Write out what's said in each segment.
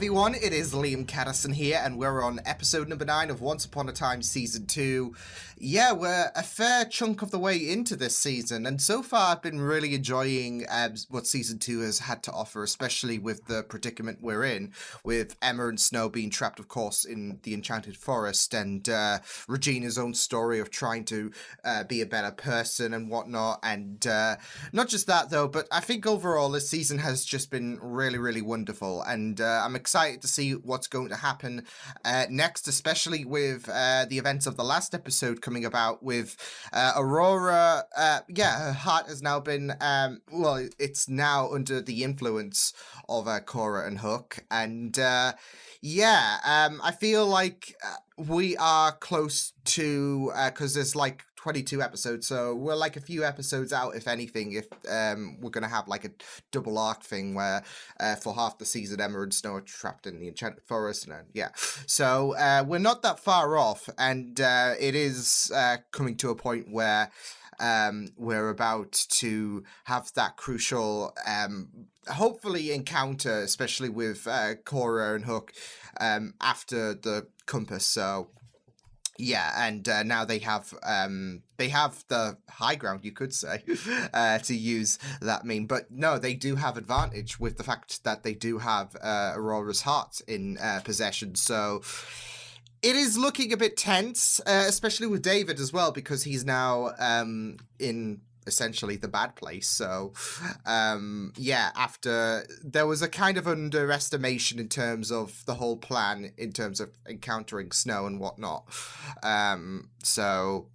everyone, it is Liam Caddison here, and we're on episode number 9 of Once Upon a Time Season 2. Yeah, we're a fair chunk of the way into this season, and so far I've been really enjoying what Season 2 has had to offer, especially with the predicament we're in, with Emma and Snow being trapped, of course, in the Enchanted Forest, and Regina's own story of trying to be a better person and whatnot, and not just that, though, but I think overall this season has just been really, really wonderful, and I'm excited to see what's going to happen next, especially with the events of the last episode coming about with Aurora. Her heart has now been, it's now under the influence of Cora and Hook, and I feel like we are close to, because there's like 22 episodes, so we're like a few episodes out, if anything, if we're going to have like a double arc thing where for half the season Emma and Snow are trapped in the Enchanted Forest, and so we're not that far off, and it is coming to a point where we're about to have that crucial hopefully encounter, especially with Cora and Hook after the compass. So and now they have the high ground, you could say, to use that meme. But no, they do have advantage with the fact that they do have Aurora's heart in possession. So it is looking a bit tense, especially with David as well, because he's now in essentially the bad place. So after there was a kind of underestimation in terms of the whole plan, in terms of encountering Snow and whatnot. So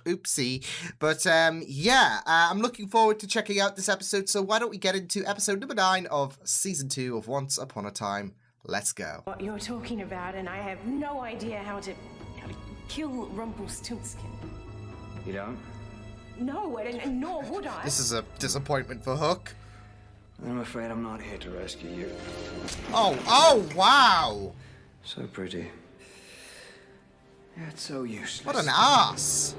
oopsie. But I'm looking forward to checking out this episode. So why don't we get into episode number 9 of season 2 of Once Upon a Time. Let's go. What you're talking about, and I have no idea how to kill Rumpelstiltskin. You don't? No, and nor would I. This is a disappointment for Hook. I'm afraid I'm not here to rescue you. Oh, wow! So pretty. Yet so useless. What an ass!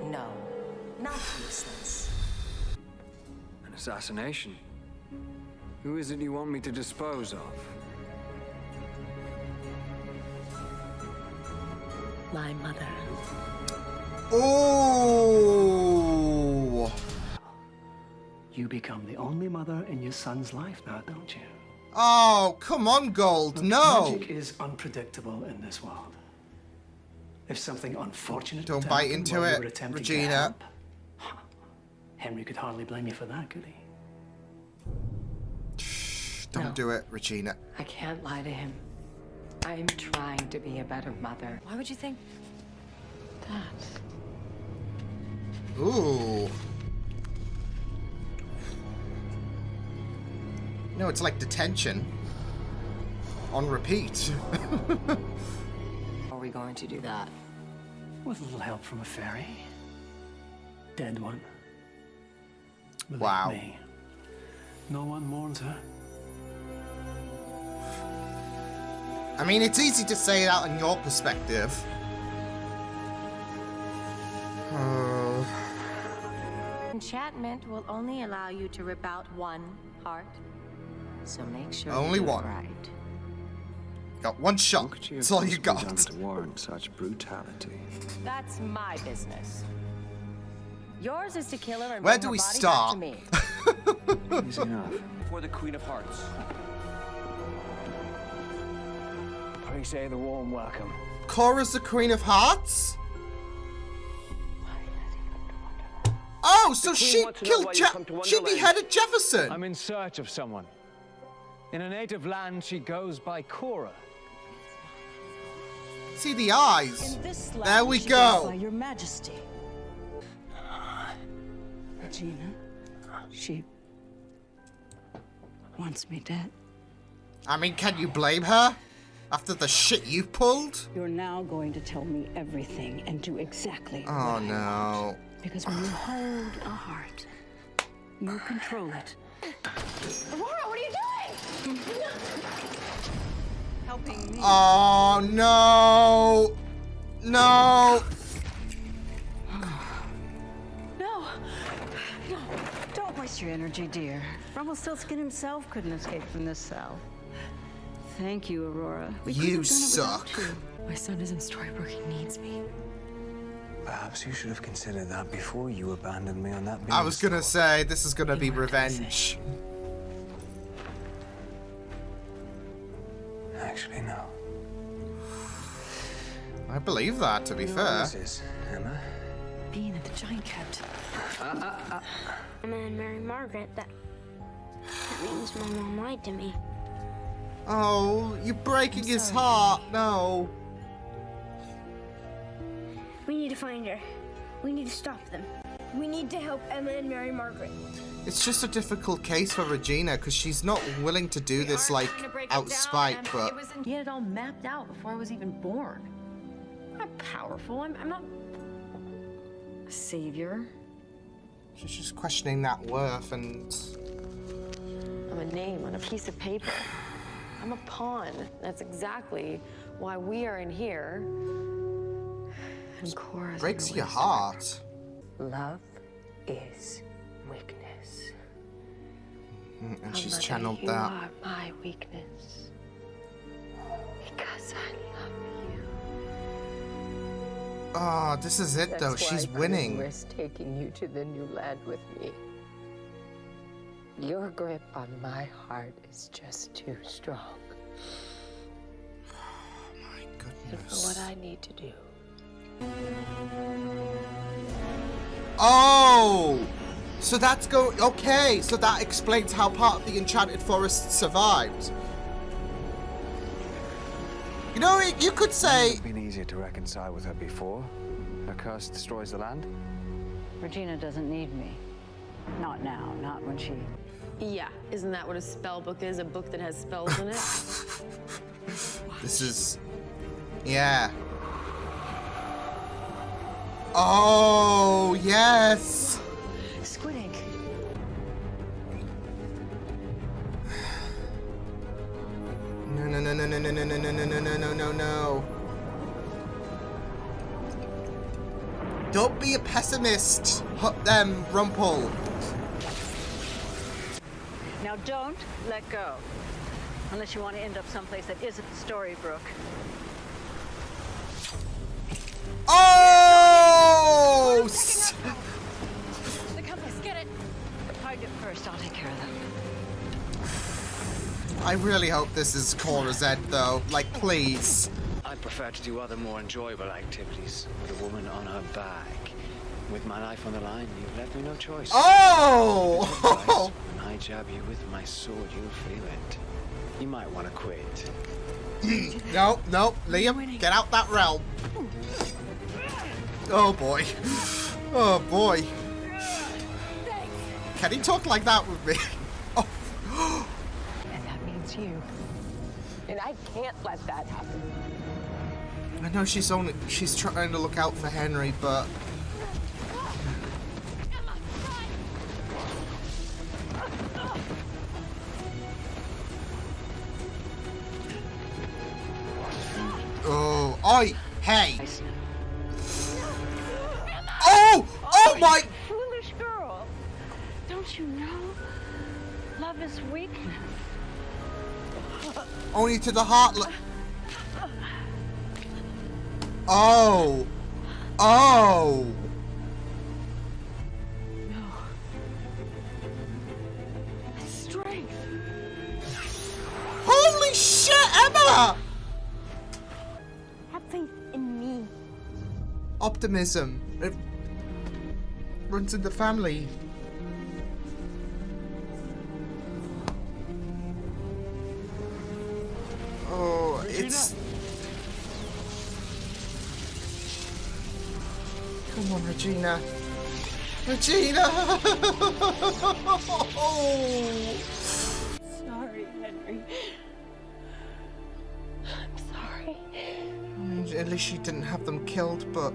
No, not useless. An assassination? Who is it you want me to dispose of? My mother. Oh! You become the only mother in your son's life now, don't you? Oh, come on, Gold, no! Magic is unpredictable in this world. If something unfortunate Don't would bite happen into while you it, were attempting to Regina. help, Henry could hardly blame you for that, could he? Don't do it, Regina. I can't lie to him. I am trying to be a better mother. Why would you think that? Ooh. No, it's like detention. On repeat. Are we going to do that? With a little help from a fairy. Dead one. Believe Wow. me, no one mourns her. I mean, it's easy to say that in your perspective. Enchantment will only allow you to rip out one heart, so make sure Only you do it one. right. Got one shot. What could you That's have all you possibly got. done to warrant such brutality? That's my business. Yours is to kill her and Where bring do her we body start? back to me. Easy enough. For the Queen of Hearts. Please say the warm welcome. Cora's the Queen of Hearts? Oh, so she wants to know killed why you come to she Wonderland. beheaded Jefferson. I'm in search of someone. In a native land, she goes by Cora. See the eyes. In this There land, we she go. goes by your majesty. Regina, she wants me dead. I mean, can you blame her? After the shit you pulled? You're now going to tell me everything and do exactly what Oh I no. want. Because when you hold a heart, you control it. Aurora, what are you doing? Helping me. Oh no. No. No, don't waste your energy, dear. Rumpelstiltskin himself couldn't escape from this cell. Thank you, Aurora. We couldn't You have done it without suck. you. My son is in Storybrooke. He needs me. Perhaps you should have considered that before you abandoned me on that beach. I was gonna say, this is gonna be You weren't gonna revenge. Actually, no. I believe that, to be You know fair. what this is, Emma? Being at the giant kept. Emma and Mary Margaret, that means my mom lied to me. Oh, you're breaking his heart. No. We need to find her. We need to stop them. We need to help Emma and Mary Margaret. It's just a difficult case for Regina because she's not willing to do this, like, out spite, but... He had it all mapped out before I was even born. I'm not powerful. I'm not a savior. She's just questioning that worth, and... I'm a name on a piece of paper. I'm a pawn. That's exactly why we are in here. And Cora's breaks in your the heart. Love is weakness. And she's Mother, channeled you that. are my weakness. Because I love you. Oh, this is it, though. She's winning. Risk taking you to the new land with me. Your grip on my heart is just too strong. My And for goodness. what I need to do. Oh! So that's okay, so that explains how part of the Enchanted Forest survived. You know, you could say... It's been easier to reconcile with her before. Her curse destroys the land. Regina doesn't need me. Not now, not when she... Yeah, isn't that what a spell book is? A book that has spells in it? This is... Yeah. Oh, yes! Squid ink. No, no, no, no, no, no, no, no, no, no, no, no, no, no. Don't be a pessimist, Rumpel. Now don't let go. Unless you want to end up someplace that isn't Storybrooke. Oh! The compass, get it! Find it first, I'll take care of them. I really hope this is Cora's end, though. Like, please. I prefer to do other more enjoyable activities with a woman on her back. With my life on the line, you've left me no choice. Oh! When I jab you with my sword, you'll feel it. You might want to quit. No, no, Liam, get out that realm. Oh boy. Oh boy. Can he talk like that with me? Oh. And that means you. And I can't let that happen. I know she's trying to look out for Henry, but... Oh, oi, hey! Oh! Oh my! Foolish girl! Don't you know? Love is weakness. Only to the heart. Oh! Oh! No. It's strength. Holy shit, Emma! Have faith in me. Optimism. It runs in the family. Oh, it's... Come on, Regina. Regina! Sorry, Henry. I'm sorry. I mean, at least she didn't have them killed, but...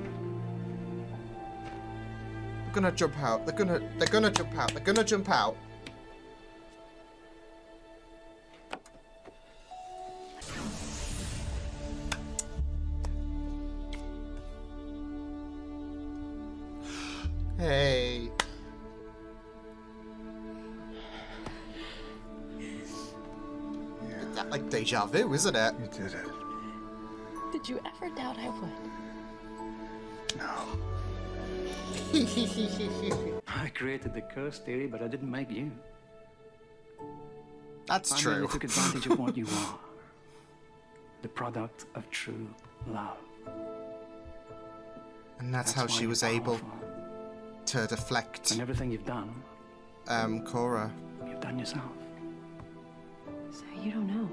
They're gonna jump out. They're gonna jump out. They're gonna jump out. Hey. Is that like the deja vu, isn't it? You did it. Did you ever doubt I would? No. I created the curse theory, but I didn't make you. That's I true. merely took advantage of what you are. The product of true love. And that's how why she you're was able powerful. to deflect And everything you've done, Cora. you've done yourself. So you don't know.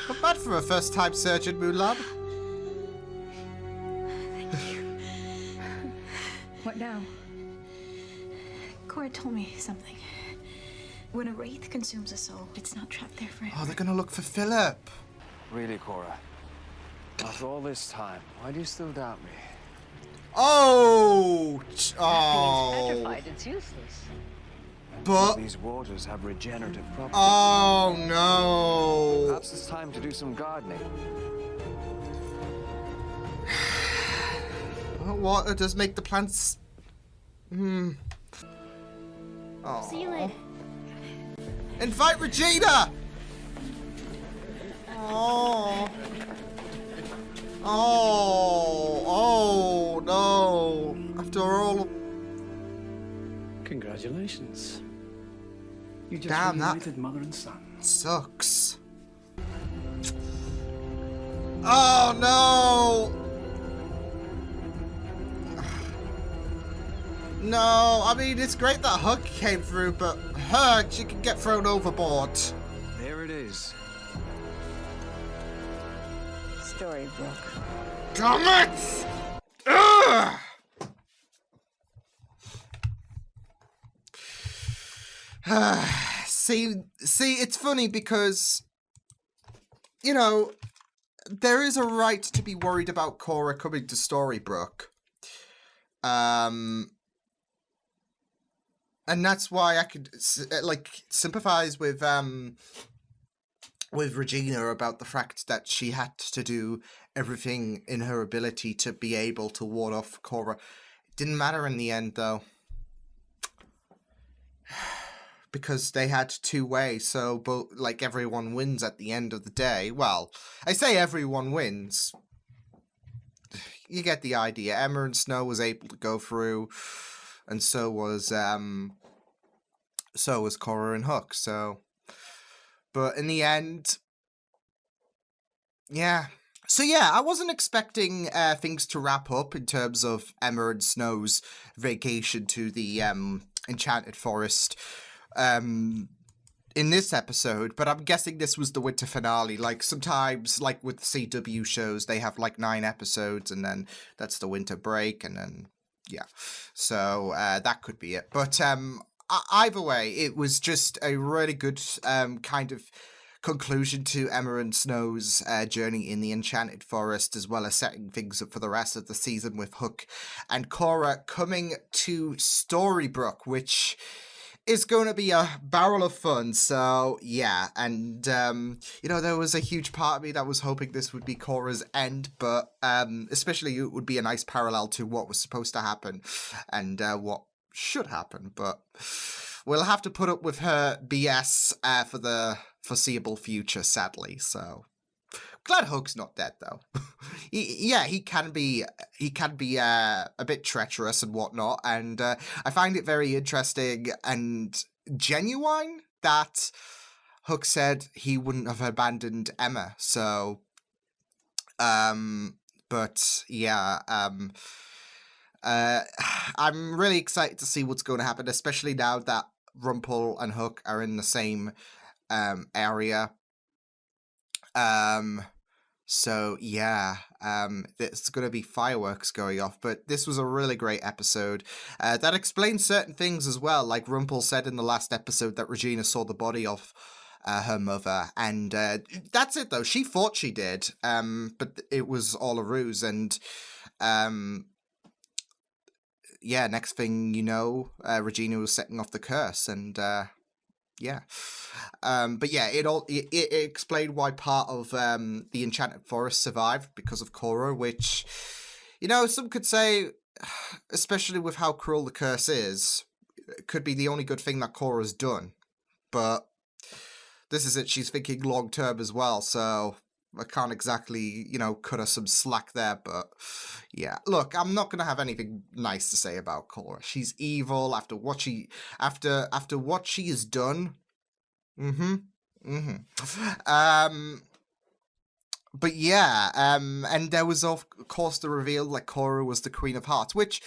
Not bad for a first-time surgeon, Mulan. What now? Cora told me something. When a wraith consumes a soul, it's not trapped there forever. Oh, they're gonna look for Philip. Really, Cora? After all this time, why do you still doubt me? Oh! It's Oh! petrified. It's useless. But... These waters have regenerative properties. Oh, no! Perhaps it's time to do some gardening. Well, water does make the plants... Oh. See you later. Invite Regina! Oh. Oh, no. After all... Congratulations. You just Damn, that reunited mother and son. sucks. Oh, no. No, I mean, it's great that Hook came through, but her, she can get thrown overboard. There it is. Storybrooke. Damn it! Ugh! see, it's funny because, you know, there is a right to be worried about Cora coming to Storybrooke. And that's why I could, like, sympathize with Regina about the fact that she had to do everything in her ability to be able to ward off Cora. It didn't matter in the end, though. Because they had two ways, so both, like, everyone wins at the end of the day. Well, I say everyone wins. You get the idea. Emma and Snow was able to go through, and so was Cora and Hook. So, but in the end, yeah. So yeah, I wasn't expecting things to wrap up in terms of Emma and Snow's vacation to the Enchanted Forest in this episode, but I'm guessing this was the winter finale. Like, sometimes, like with CW shows, they have like 9 episodes and then that's the winter break, and then yeah, so that could be it. But either way, it was just a really good kind of conclusion to Emma and Snow's journey in the Enchanted Forest, as well as setting things up for the rest of the season with Hook and Cora coming to Storybrooke, which is going to be a barrel of fun. So yeah, and you know, there was a huge part of me that was hoping this would be Cora's end, but especially it would be a nice parallel to what was supposed to happen and what should happen, but we'll have to put up with her BS for the foreseeable future, sadly. So glad Hook's not dead, though. he can be a bit treacherous and whatnot, and I find it very interesting and genuine that Hook said he wouldn't have abandoned Emma. So, but yeah, I'm really excited to see what's going to happen, especially now that Rumpel and Hook are in the same area. So yeah, there's going to be fireworks going off, but this was a really great episode that explains certain things as well. Like Rumpel said in the last episode that Regina saw the body of her mother, and that's it though. She thought she did, but it was all a ruse, and yeah, next thing you know, Regina was setting off the curse, and yeah. But yeah, it explained why part of the Enchanted Forest survived because of Cora, which, you know, some could say especially with how cruel the curse is, it could be the only good thing that Cora's done. But this is it. She's thinking long term as well, so I can't exactly, cut her some slack there. But yeah, look, I'm not gonna have anything nice to say about Cora. She's evil after what after what she has done. But yeah, and there was of course the reveal that Cora was the Queen of Hearts, which,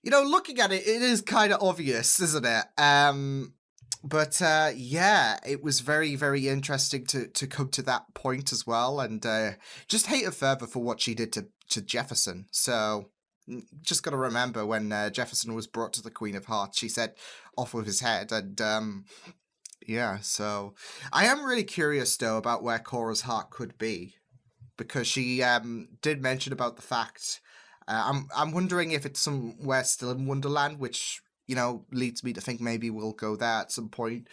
looking at it, it is kind of obvious, isn't it? But yeah, it was very, very interesting to come to that point as well, and just hate her further for what she did to Jefferson. So just got to remember when Jefferson was brought to the Queen of Hearts, she said, "Off with his head," and yeah. So I am really curious though about where Cora's heart could be, because she did mention about the fact. I'm wondering if it's somewhere still in Wonderland, which leads me to think maybe we'll go there at some point.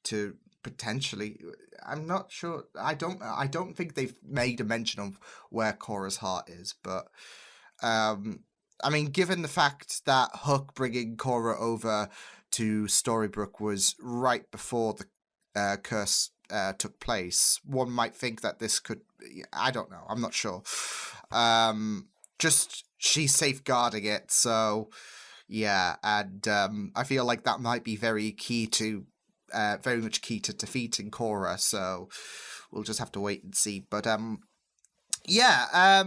To potentially, I'm not sure. I don't think they've made a mention of where Cora's heart is, but I mean, given the fact that Hook bringing Cora over to Storybrooke was right before the curse took place, one might think that this could. I don't know. I'm not sure. Just she's safeguarding it, so yeah, and I feel like that might be very much key to defeating Cora. So we'll just have to wait and see. But yeah,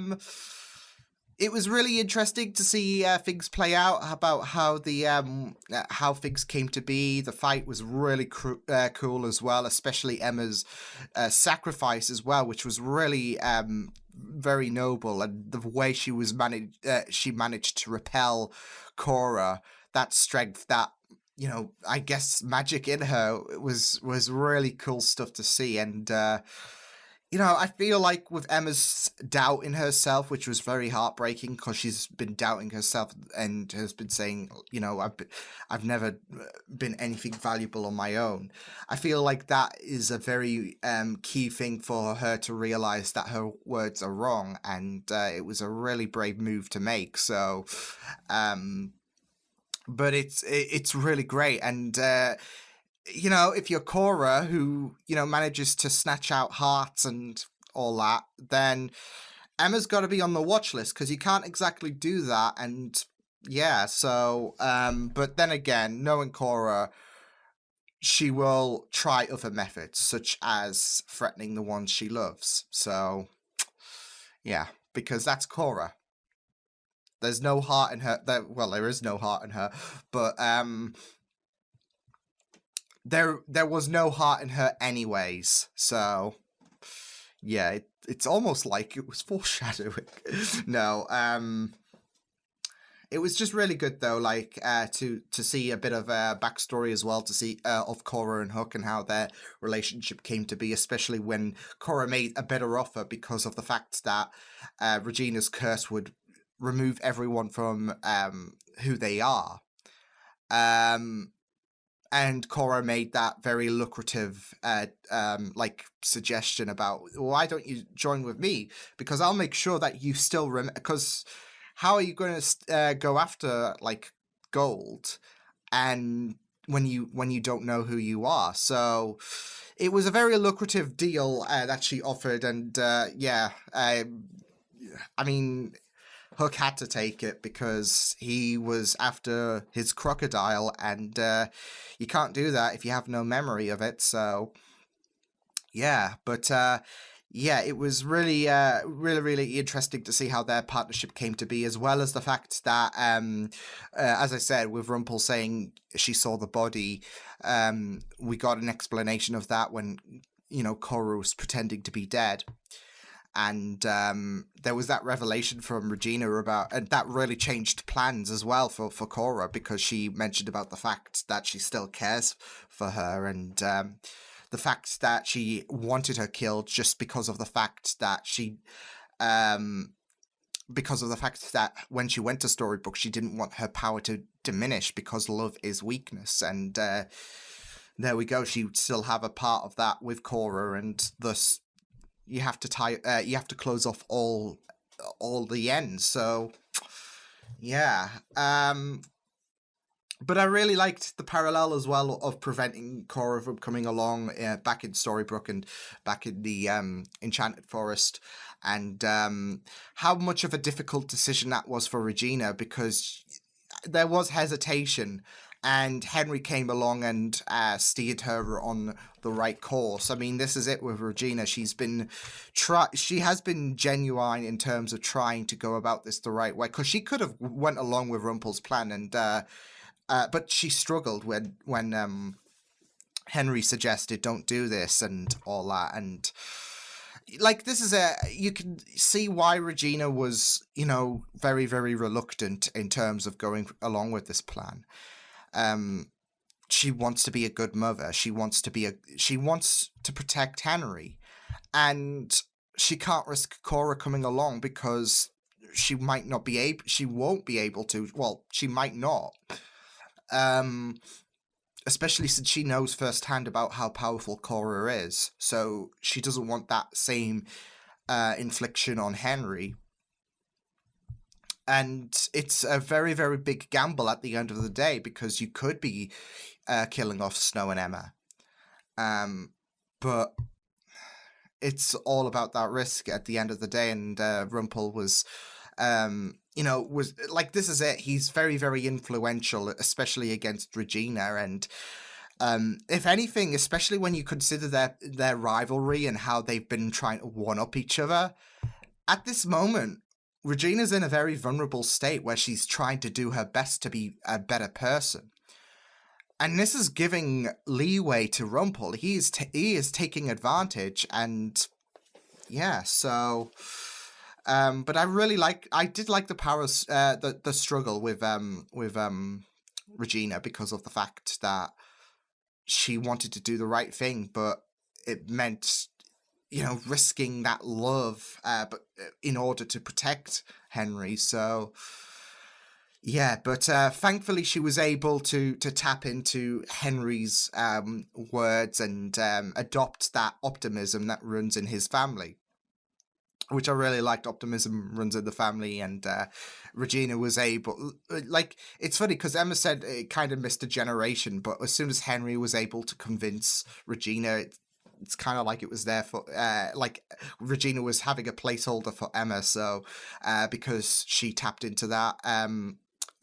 it was really interesting to see things play out about how how things came to be. The fight was really cool as well, especially Emma's sacrifice as well, which was really very noble, and the way she managed to repel Cora. That strength, that I guess magic in her was really cool stuff to see. And I feel like with Emma's doubt in herself, which was very heartbreaking, because she's been doubting herself and has been saying, I've never been anything valuable on my own. I feel like that is a very key thing for her to realize that her words are wrong, and it was a really brave move to make. So, but it's really great, and if you're Cora, who manages to snatch out hearts and all that, then Emma's got to be on the watch list, because you can't exactly do that. And yeah, so but then again, knowing Cora, she will try other methods, such as threatening the ones she loves. So yeah, because that's Cora. There's no heart in her. Well, there is no heart in her, but there was no heart in her anyways. So yeah, it's almost like it was foreshadowing. No, it was just really good though, like to see a bit of a backstory as well, to see of Cora and Hook and how their relationship came to be, especially when Cora made a better offer because of the fact that Regina's curse would remove everyone from who they are. And Cora made that very lucrative suggestion about, why don't you join with me, because I'll make sure that you still because how are you going to go after gold and when you don't know who you are? So it was a very lucrative deal that she offered, and yeah, I mean, Hook had to take it because he was after his crocodile, and you can't do that if you have no memory of it. So yeah, but yeah, it was really, really, really interesting to see how their partnership came to be, as well as the fact that, as I said, with Rumpel saying she saw the body, we got an explanation of that when Cora was pretending to be dead. And there was that revelation from Regina about, and that really changed plans as well for Cora, because she mentioned about the fact that she still cares for her, and the fact that she wanted her killed just because of the fact that when she went to Storybrooke, she didn't want her power to diminish, because love is weakness. And there we go. She would still have a part of that with Cora, and thus you have to close off all all the ends. So yeah. But I really liked the parallel as well of preventing Cora from coming along back in Storybrooke and back in the Enchanted Forest, and how much of a difficult decision that was for Regina, because there was hesitation, and Henry came along and steered her on the right course. I mean, this is it with Regina. She has been genuine in terms of trying to go about this the right way, because she could have went along with Rumpel's plan, and but she struggled when Henry suggested don't do this and all that, and like this is you can see why Regina was, you know, very, very reluctant in terms of going along with this plan. She wants to be a good mother. She wants to protect Henry, and she can't risk Cora coming along because she won't be able to. Well, she might not. Especially since she knows firsthand about how powerful Cora is, so she doesn't want that same infliction on Henry. And it's a very, very big gamble at the end of the day, because you could be killing off Snow and Emma. But it's all about that risk at the end of the day, and Rumpel was... was like, this is it. He's very, very influential, especially against Regina. And if anything, especially when you consider their rivalry and how they've been trying to one up each other, at this moment, Regina's in a very vulnerable state where she's trying to do her best to be a better person. And this is giving leeway to Rumpel. He is taking advantage, and yeah, so... but I did like the powers, the struggle with Regina, because of the fact that she wanted to do the right thing, but it meant, you know, risking that love, but in order to protect Henry. So yeah, but thankfully she was able to tap into Henry's words and adopt that optimism that runs in his family, which I really liked. Optimism runs in the family, and Regina was able... Like, it's funny, because Emma said it kind of missed a generation, but as soon as Henry was able to convince Regina, it's kind of like it was there for... like, Regina was having a placeholder for Emma, so... because she tapped into that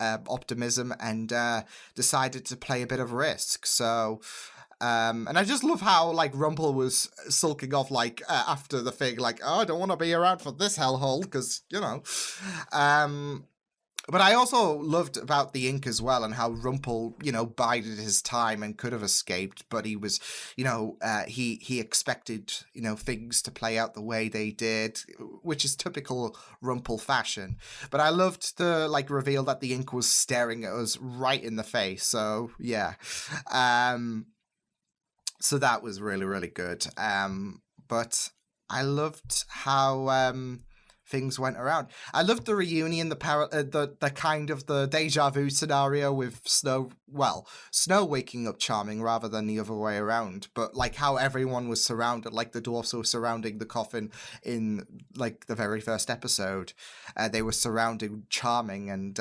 optimism and decided to play a bit of risk, so... and I just love how, like, Rumpel was sulking off, like, after the thing, like, oh, I don't want to be around for this hellhole, because, you know. But I also loved about the ink as well, and how Rumpel, you know, bided his time and could have escaped, but he was, you know, he expected, you know, things to play out the way they did, which is typical Rumpel fashion. But I loved the, like, reveal that the ink was staring at us right in the face, so, yeah. So that was really, really good. But I loved how things went around. I loved the reunion, the kind of the deja vu scenario with Snow. Well, Snow waking up Charming rather than the other way around. But like how everyone was surrounded, like the dwarfs were surrounding the coffin in like the very first episode. They were surrounding Charming, and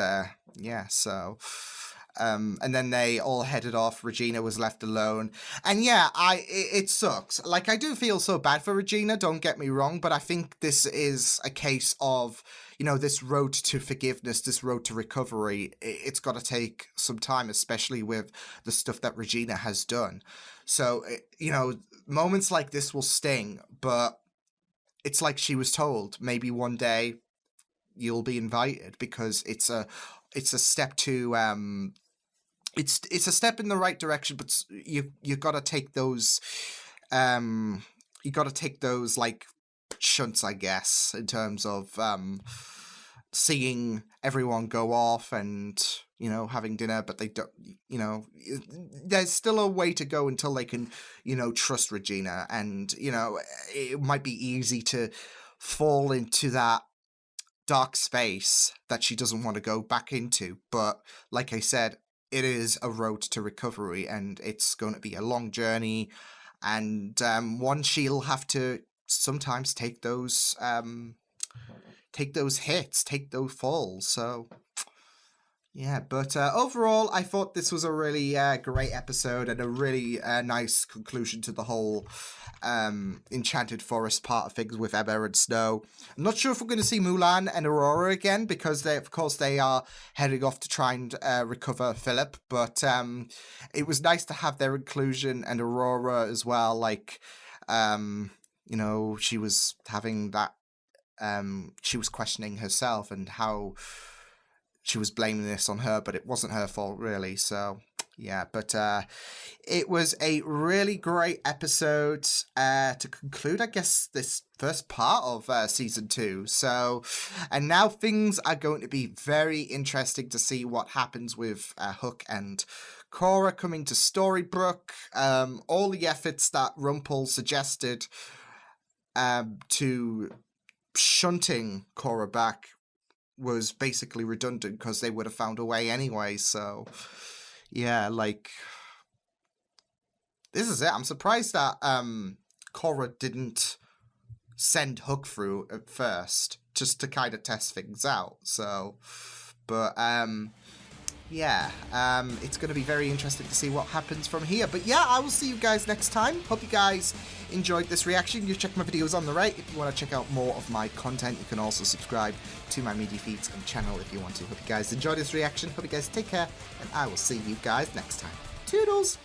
yeah, so. And then they all headed off. Regina was left alone. And yeah, it sucks. Like, I do feel so bad for Regina, don't get me wrong, but I think this is a case of, you know, this road to forgiveness, this road to recovery. It's got to take some time, especially with the stuff that Regina has done. So, you know, moments like this will sting, but it's like she was told, maybe one day you'll be invited, because it's a step to it's a step in the right direction, but you got to take those like shunts, I guess, in terms of seeing everyone go off and, you know, having dinner, but they don't, you know, there's still a way to go until they can, you know, trust Regina. And, you know, it might be easy to fall into that dark space that she doesn't want to go back into, but like I said, it is a road to recovery, and it's going to be a long journey, and one she'll have to sometimes take those take those hits, take those falls. So yeah, but overall, I thought this was a really great episode and a really nice conclusion to the whole Enchanted Forest part of things with Emma and Snow. I'm not sure if we're going to see Mulan and Aurora again, because of course they are heading off to try and recover Philip, but it was nice to have their inclusion, and Aurora as well, like, you know, she was having that, she was questioning herself and how she was blaming this on her, but it wasn't her fault, really. So, yeah, but it was a really great episode to conclude, I guess, this first part of season 2. So, and now things are going to be very interesting to see what happens with Hook and Cora coming to Storybrooke. All the efforts that Rumpel suggested to shunting Cora back was basically redundant, because they would have found a way anyway. So yeah, like, this is it. I'm surprised that Cora didn't send Hook through at first, just to kind of test things out. So, but yeah, it's going to be very interesting to see what happens from here. But yeah, I will see you guys next time. Hope you guys enjoyed this reaction. You check my videos on the right if you want to check out more of my content. You can also subscribe to my media feeds and channel if you want to. Hope you guys enjoyed this reaction. Hope you guys take care, and I will see you guys next time. Toodles!